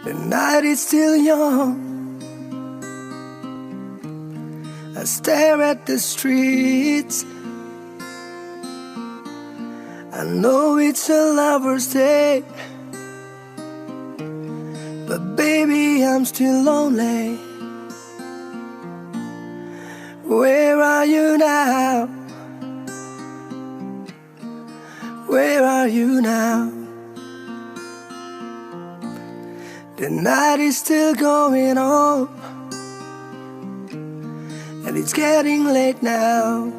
The night is still young. I stare at the streets. I know it's a lover's day, but baby, I'm still lonely. Where are you now? Where are you now? The night is still going on, and it's getting late now.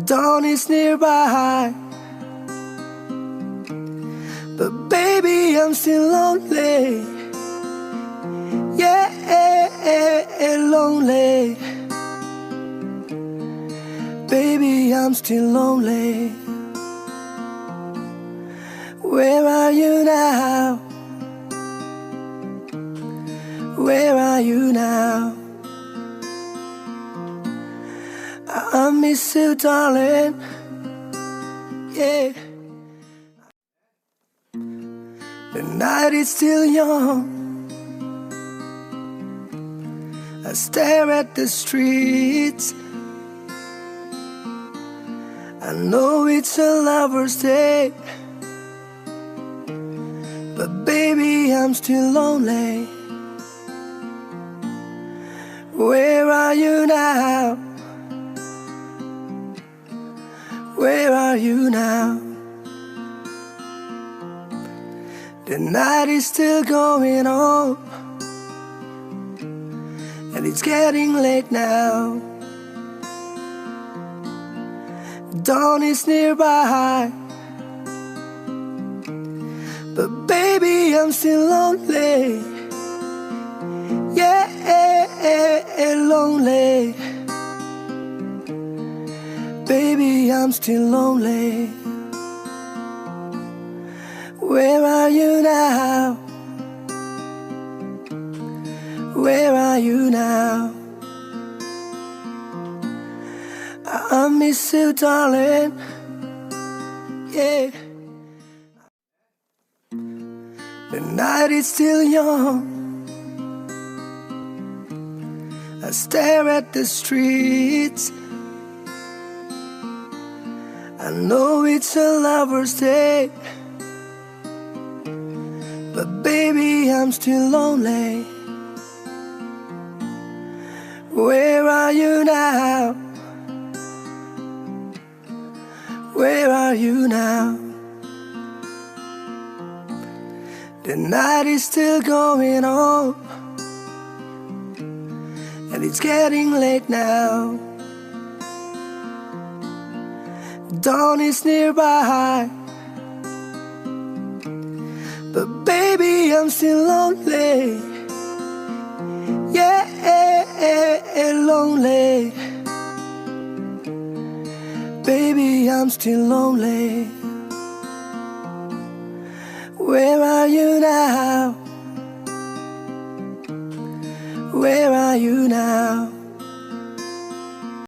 Dawn is nearby, but baby, I'm still lonely. Yeah, lonely. Baby, I'm still lonely. Where are you now? Where are you now? I miss you, darling. Yeah. The night is still young. I stare at the streets. I know it's a lover's day, but baby, I'm still lonely. Where are you now? Where are you now? The night is still going on, and it's getting late now. Dawn is nearby, but baby, I'm still lonely. Yeah, lonely. Baby, I'm still lonely. Where are you now? Where are you now? I miss you, darling. Yeah. The night is still young. I stare at the streets. I know it's a lover's day, but baby, I'm still lonely. Where are you now? Where are you now? The night is still going on, and it's getting late now. Dawn is nearby, but baby, I'm still lonely. Yeah, lonely. Baby, I'm still lonely. Where are you now? Where are you now?